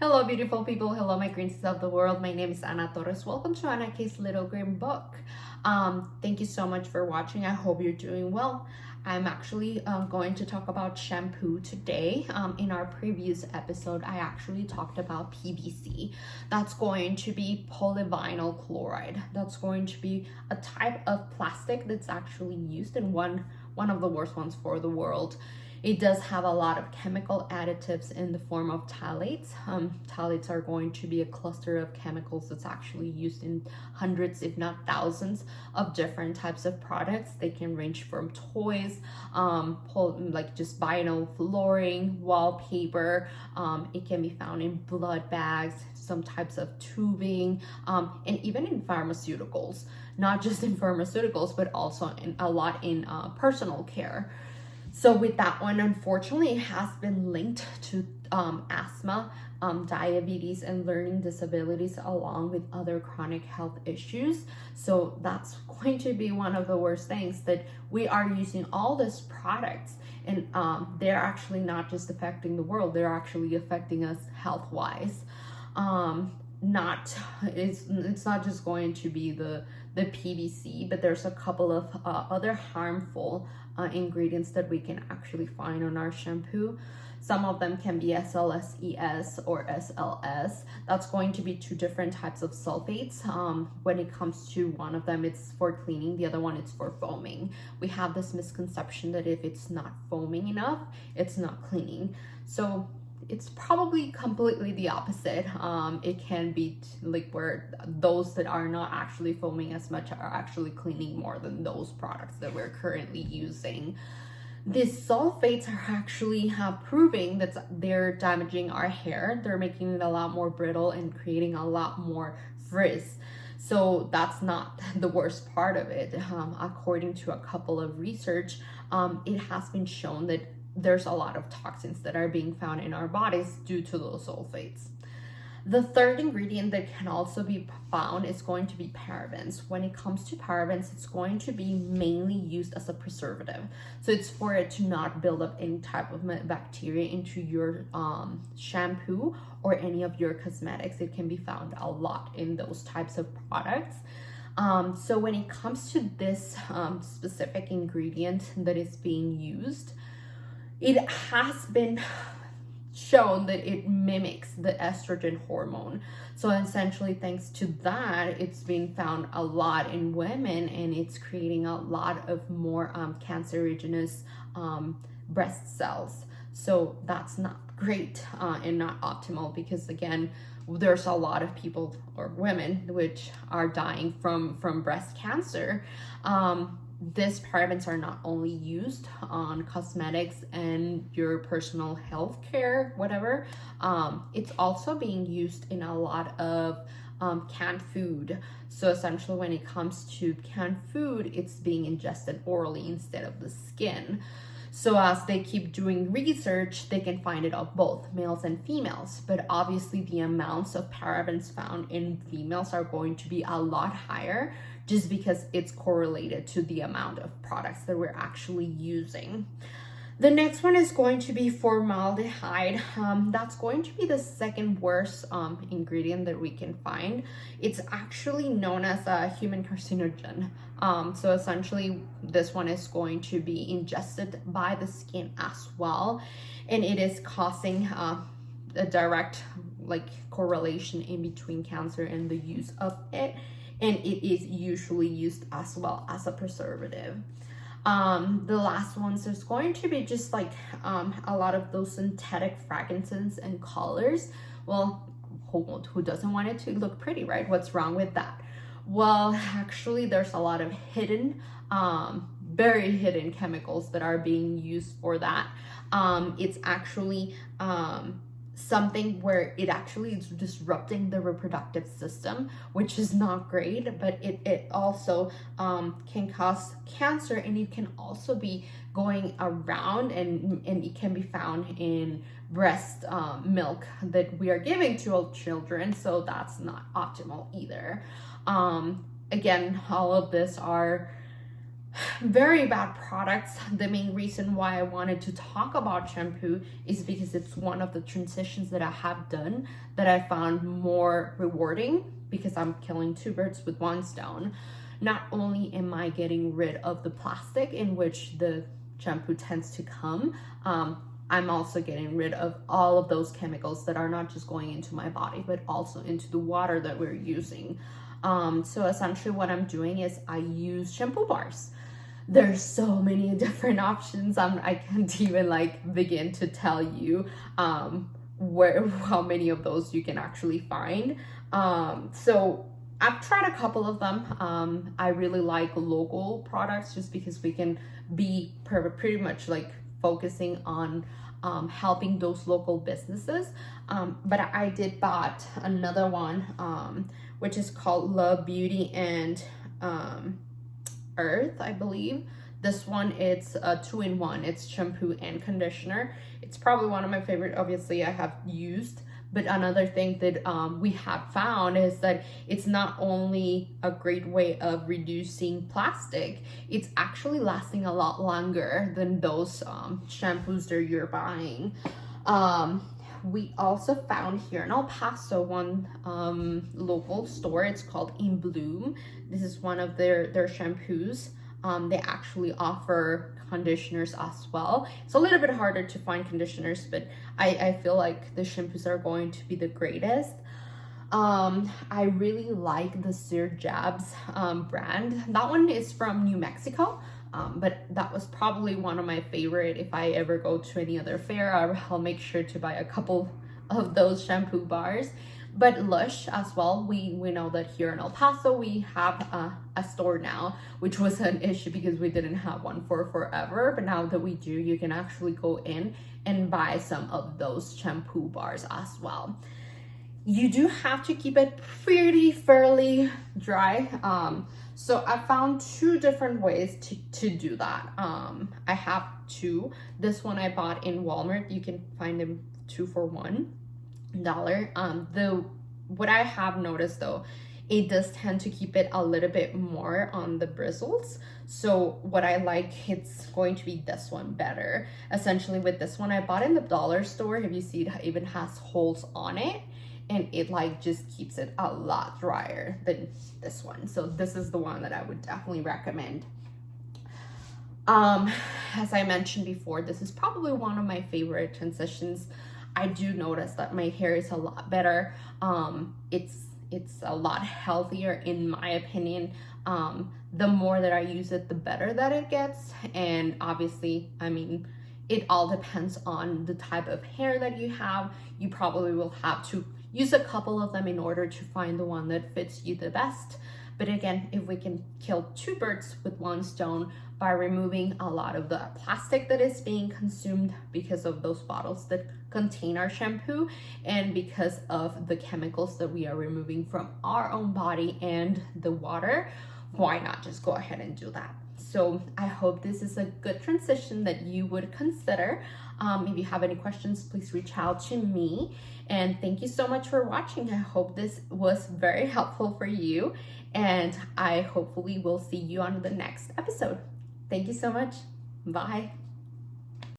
Hello, beautiful people. Hello, my greens of the world. My name is Ana Torres. Welcome to Ana K's Little Green Book. Thank you so much for watching. I hope you're doing well. I'm actually going to talk about shampoo today. In our previous episode, I actually talked about PVC. That's going to be polyvinyl chloride. That's going to be a type of plastic that's actually used in one of the worst ones for the world. It does have a lot of chemical additives in the form of phthalates. Phthalates are going to be a cluster of chemicals that's actually used in hundreds, if not thousands, of different types of products. They can range from toys, like just vinyl flooring, wallpaper. It can be found in blood bags, some types of tubing, and even in pharmaceuticals. Not just in pharmaceuticals, but also a lot in personal care. So with that one, unfortunately, it has been linked to asthma, diabetes, and learning disabilities, along with other chronic health issues. So that's going to be one of the worst things, that we are using all these products and they're actually not just affecting the world, they're actually affecting us health-wise. It's not just going to be the PVC, but there's a couple of other harmful ingredients that we can actually find on our shampoo. Some of them can be SLES or SLS. That's going to be two different types of sulfates. When it comes to one of them, it's for cleaning, the other one is for foaming. We have this misconception that if it's not foaming enough, it's not cleaning. So it's probably completely the opposite. It can be like where those that are not actually foaming as much are actually cleaning more than those products that we're currently using. These sulfates are actually proving that they're damaging our hair. They're making it a lot more brittle and creating a lot more frizz. So that's not the worst part of it. According to a couple of research, it has been shown that there's a lot of toxins that are being found in our bodies due to those sulfates. The third ingredient that can also be found is going to be parabens. When it comes to parabens, it's going to be mainly used as a preservative. So it's for it to not build up any type of bacteria into your shampoo or any of your cosmetics. It can be found a lot in those types of products. So when it comes to this specific ingredient that is being used, it has been shown that it mimics the estrogen hormone. So essentially, thanks to that, it's being found a lot in women, and it's creating a lot of more cancerogenious breast cells. So that's not great and not optimal, because again, there's a lot of people or women which are dying from breast cancer. These parabens are not only used on cosmetics and your personal health care, whatever. It's also being used in a lot of canned food. So essentially, when it comes to canned food, it's being ingested orally instead of the skin. So as they keep doing research, they can find it on both males and females. But obviously, the amounts of parabens found in females are going to be a lot higher, just because it's correlated to the amount of products that we're actually using. The next one is going to be formaldehyde. That's going to be the second worst ingredient that we can find. It's actually known as a human carcinogen. So essentially, this one is going to be ingested by the skin as well, and it is causing a direct correlation in between cancer and the use of it. And it is usually used as well as a preservative. The last ones is going to be just a lot of those synthetic fragrances and colors. Well, who doesn't want it to look pretty, right? What's wrong with that? Well, actually, there's a lot of hidden, very hidden chemicals that are being used for that. It's actually something where it actually is disrupting the reproductive system, which is not great, but it also can cause cancer, and it can also be going around, and it can be found in breast milk that we are giving to our children. So that's not optimal either. Again, all of this are very bad products. The main reason why I wanted to talk about shampoo is because it's one of the transitions that I have done that I found more rewarding, because I'm killing two birds with one stone. Not only am I getting rid of the plastic in which the shampoo tends to come, I'm also getting rid of all of those chemicals that are not just going into my body, but also into the water that we're using. So essentially what I'm doing is I use shampoo bars. There's so many different options. I can't even like begin to tell you how many of those you can actually find. So I've tried a couple of them. I really like local products just because we can be pretty much like focusing on helping those local businesses. But I did bought another one, which is called Love Beauty and Earth, I believe. This one, it's a 2-in-1. It's shampoo and conditioner. It's probably one of my favorite, obviously I have used. But another thing that we have found is that it's not only a great way of reducing plastic, it's actually lasting a lot longer than those shampoos that you're buying. We also found here in El Paso one local store. It's called In Bloom. This is one of their shampoos. They actually offer conditioners as well. It's a little bit harder to find conditioners, but I feel like the shampoos are going to be the greatest. I really like the Sir Jabs brand. That one is from New Mexico. But that was probably one of my favorite. If I ever go to any other fair, I'll make sure to buy a couple of those shampoo bars. But Lush as well, we know that here in El Paso we have a store now, which was an issue because we didn't have one for forever. But now that we do, you can actually go in and buy some of those shampoo bars as well. You do have to keep it fairly dry. So I found two different ways to do that. I have two. This one I bought in Walmart. You can find them 2 for $1. What I have noticed though, it does tend to keep it a little bit more on the bristles. So what I like, it's going to be this one better. Essentially with this one, I bought in the dollar store. If you see, it even has holes on it. And it like just keeps it a lot drier than this one. So this is the one that I would definitely recommend. As I mentioned before, this is probably one of my favorite transitions. I do notice that my hair is a lot better. It's a lot healthier in my opinion. The more that I use it, the better that it gets. And obviously, I mean, it all depends on the type of hair that you have. You probably will have to use a couple of them in order to find the one that fits you the best. But again, if we can kill two birds with one stone by removing a lot of the plastic that is being consumed because of those bottles that contain our shampoo, and because of the chemicals that we are removing from our own body and the water, why not just go ahead and do that? So I hope this is a good transition that you would consider. If you have any questions, please reach out to me. And thank you so much for watching. I hope this was very helpful for you. And I hopefully will see you on the next episode. Thank you so much. Bye.